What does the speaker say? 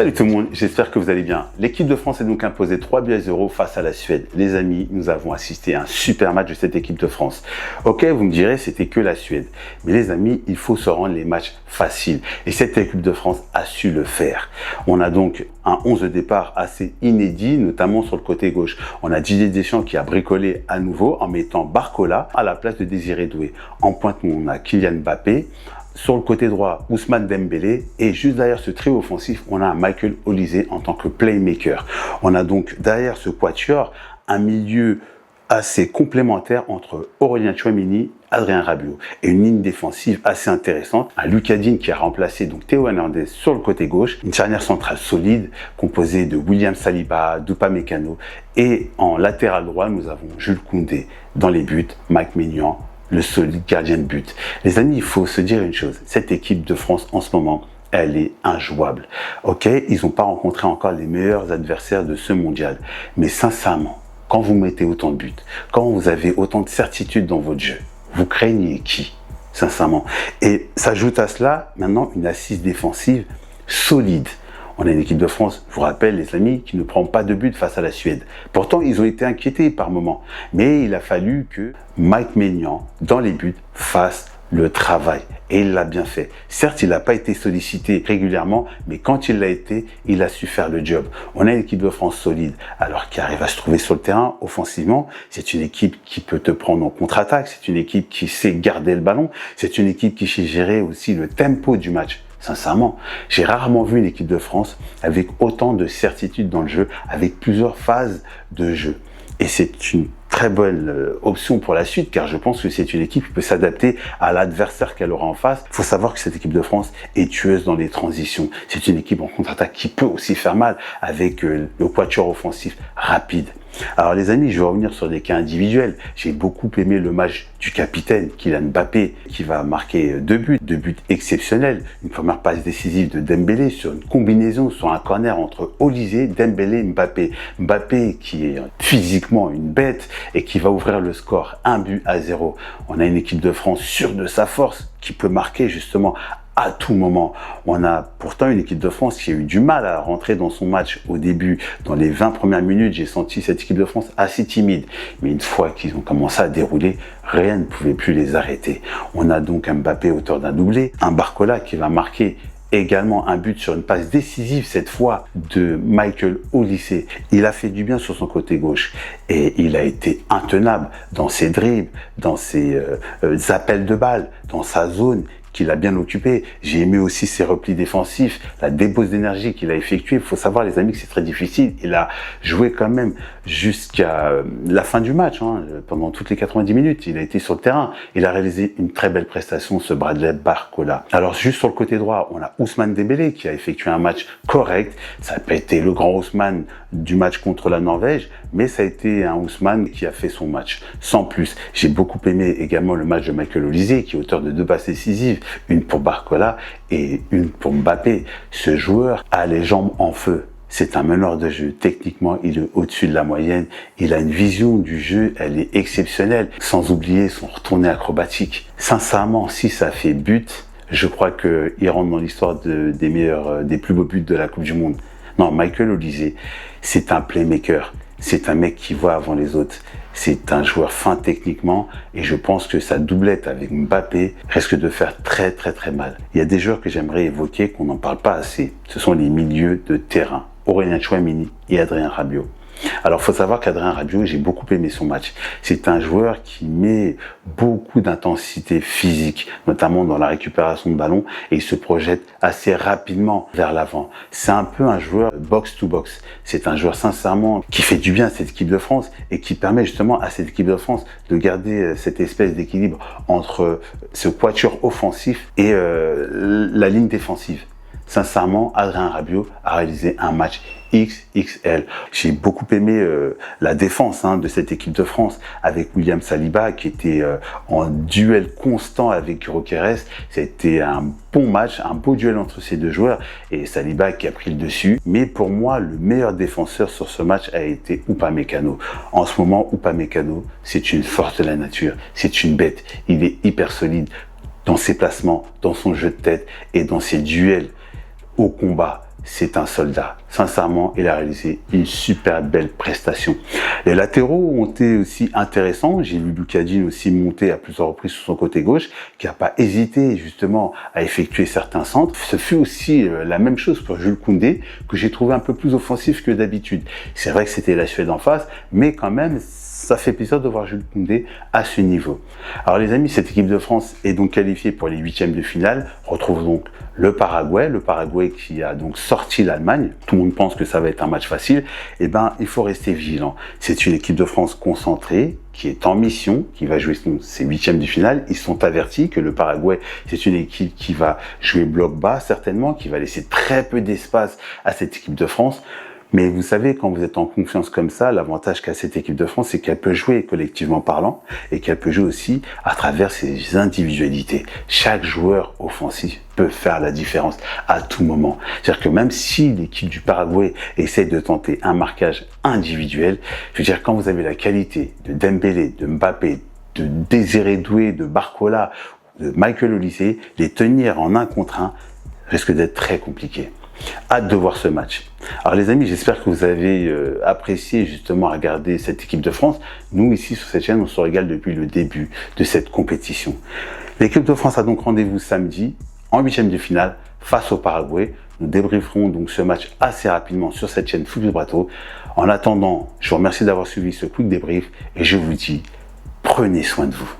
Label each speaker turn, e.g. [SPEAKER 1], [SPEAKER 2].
[SPEAKER 1] Salut tout le monde, j'espère que vous allez bien. L'équipe de France est donc imposée 3-0 face à la Suède. Les amis, nous avons assisté à un super match de cette équipe de France. Ok, vous me direz, c'était que la Suède. Mais les amis, il faut se rendre les matchs faciles. Et cette équipe de France a su le faire. On a donc un 11 de départ assez inédit, notamment sur le côté gauche. On a Didier Deschamps qui a bricolé à nouveau en mettant Barcola à la place de Désiré Doué. En pointe, on a Kylian Mbappé. Sur le côté droit, Ousmane Dembélé. Et juste derrière ce trio offensif, on a un Michael Olise en tant que playmaker. On a donc derrière ce quatuor un milieu assez complémentaire entre Aurélien Tchouaméni, Adrien Rabiot et une ligne défensive assez intéressante. Un Lucas Digne qui a remplacé donc Théo Hernandez sur le côté gauche. Une charnière centrale solide composée de William Saliba, d'Upamecano. Et en latéral droit, nous avons Jules Koundé. Dans les buts, Mike Maignan, le solide gardien de but. Les amis, il faut se dire une chose. Cette équipe de France en ce moment, elle est injouable. Ok, ils n'ont pas rencontré encore les meilleurs adversaires de ce mondial. Mais sincèrement, quand vous mettez autant de buts, quand vous avez autant de certitude dans votre jeu, vous craignez qui, sincèrement? Et s'ajoute à cela maintenant une assise défensive solide. On a une équipe de France, je vous rappelle les amis, qui ne prend pas de but face à la Suède. Pourtant, ils ont été inquiétés par moments. Mais il a fallu que Mike Maignan, dans les buts, fasse le travail. Et il l'a bien fait. Certes, il n'a pas été sollicité régulièrement, mais quand il l'a été, il a su faire le job. On a une équipe de France solide, alors qui arrive à se trouver sur le terrain offensivement. C'est une équipe qui peut te prendre en contre-attaque. C'est une équipe qui sait garder le ballon. C'est une équipe qui sait gérer aussi le tempo du match. Sincèrement, j'ai rarement vu une équipe de France avec autant de certitude dans le jeu, avec plusieurs phases de jeu. Et c'est une très bonne option pour la suite, car je pense que c'est une équipe qui peut s'adapter à l'adversaire qu'elle aura en face. Il faut savoir que cette équipe de France est tueuse dans les transitions. C'est une équipe en contre-attaque qui peut aussi faire mal avec le quatuor offensif rapide. Alors les amis, je vais revenir sur des cas individuels. J'ai beaucoup aimé le match du capitaine Kylian Mbappé qui va marquer deux buts exceptionnels. Une première passe décisive de Dembélé sur une combinaison, sur un corner entre Olise, Dembélé et Mbappé. Mbappé qui est physiquement une bête et qui va ouvrir le score 1-0. On a une équipe de France sûre de sa force qui peut marquer justement à tout moment. On a pourtant une équipe de France qui a eu du mal à rentrer dans son match au début. Dans les 20 premières minutes, j'ai senti cette équipe de France assez timide. Mais une fois qu'ils ont commencé à dérouler, rien ne pouvait plus les arrêter. On a donc un Mbappé auteur d'un doublé, un Barcola qui va marquer également un but sur une passe décisive, cette fois de Michael Olise. Il a fait du bien sur son côté gauche et il a été intenable dans ses dribbles, dans ses appels de balles, dans sa zone qu'il a bien occupé. J'ai aimé aussi ses replis défensifs, la débauche d'énergie qu'il a effectuée. Il faut savoir, les amis, que c'est très difficile. Il a joué quand même jusqu'à la fin du match, pendant toutes les 90 minutes. Il a été sur le terrain. Il a réalisé une très belle prestation, ce Bradley Barcola. Alors, juste sur le côté droit, on a Ousmane Dembélé qui a effectué un match correct. Ça n'a pas été le grand Ousmane du match contre la Norvège, mais ça a été un Ousmane qui a fait son match sans plus. J'ai beaucoup aimé également le match de Michael Olise, qui est auteur de 2 passes décisives, une pour Barcola et une pour Mbappé. Ce joueur a les jambes en feu. C'est un meneur de jeu. Techniquement, il est au-dessus de la moyenne. Il a une vision du jeu, elle est exceptionnelle. Sans oublier son retourné acrobatique. Sincèrement, si ça fait but, je crois qu'il rentre dans l'histoire des plus beaux buts de la Coupe du Monde. Non, Michael Olise, c'est un playmaker. C'est un mec qui voit avant les autres. C'est un joueur fin techniquement et je pense que sa doublette avec Mbappé risque de faire très mal. Il y a des joueurs que j'aimerais évoquer qu'on n'en parle pas assez. Ce sont les milieux de terrain. Aurélien Tchouaméni et Adrien Rabiot. Alors, faut savoir qu'Adrien Rabiot, j'ai beaucoup aimé son match. C'est un joueur qui met beaucoup d'intensité physique, notamment dans la récupération de ballon, et il se projette assez rapidement vers l'avant. C'est un peu un joueur box-to-box. C'est un joueur, sincèrement, qui fait du bien à cette équipe de France et qui permet justement à cette équipe de France de garder cette espèce d'équilibre entre ce quatuor offensif et la ligne défensive. Sincèrement, Adrien Rabiot a réalisé un match XXL. J'ai beaucoup aimé la défense de cette équipe de France avec William Saliba qui était en duel constant avec Gyökeres. C'était un bon match, un beau duel entre ces deux joueurs et Saliba qui a pris le dessus. Mais pour moi, le meilleur défenseur sur ce match a été Upamecano. En ce moment, Upamecano, c'est une force de la nature, c'est une bête. Il est hyper solide dans ses placements, dans son jeu de tête et dans ses duels au combat. c'est un soldat. Sincèrement, il a réalisé une super belle prestation. Les latéraux ont été aussi intéressants. J'ai vu Lucadine aussi monter à plusieurs reprises sur son côté gauche, qui n'a pas hésité justement à effectuer certains centres. Ce fut aussi la même chose pour Jules Koundé, que j'ai trouvé un peu plus offensif que d'habitude. C'est vrai que c'était la Suède en face, mais quand même, ça fait plaisir de voir Jules Koundé à ce niveau. Alors les amis, cette équipe de France est donc qualifiée pour les huitièmes de finale. On retrouve donc le Paraguay qui a donc sorti l'Allemagne. Tout le monde pense que ça va être un match facile. Eh ben, il faut rester vigilant. C'est une équipe de France concentrée, qui est en mission, qui va jouer ses huitièmes de finale. Ils sont avertis que le Paraguay, c'est une équipe qui va jouer bloc bas, certainement, qui va laisser très peu d'espace à cette équipe de France. Mais vous savez, quand vous êtes en confiance comme ça, l'avantage qu'a cette équipe de France, c'est qu'elle peut jouer collectivement parlant et qu'elle peut jouer aussi à travers ses individualités. Chaque joueur offensif peut faire la différence à tout moment. C'est-à-dire que même si l'équipe du Paraguay essaie de tenter un marquage individuel, je veux dire, quand vous avez la qualité de Dembélé, de Mbappé, de Désiré Doué, de Barcola, de Michael Olise, les tenir en 1 contre 1 risque d'être très compliqué. Hâte de voir ce match. Alors les amis, j'espère que vous avez apprécié justement regarder cette équipe de France. Nous ici sur cette chaîne, on se régale depuis le début de cette compétition. L'équipe de France a donc rendez-vous samedi en huitième de finale face au Paraguay. Nous débrieferons donc ce match assez rapidement sur cette chaîne Foot Vibrato. En attendant, je vous remercie d'avoir suivi ce quick débrief et je vous dis, prenez soin de vous.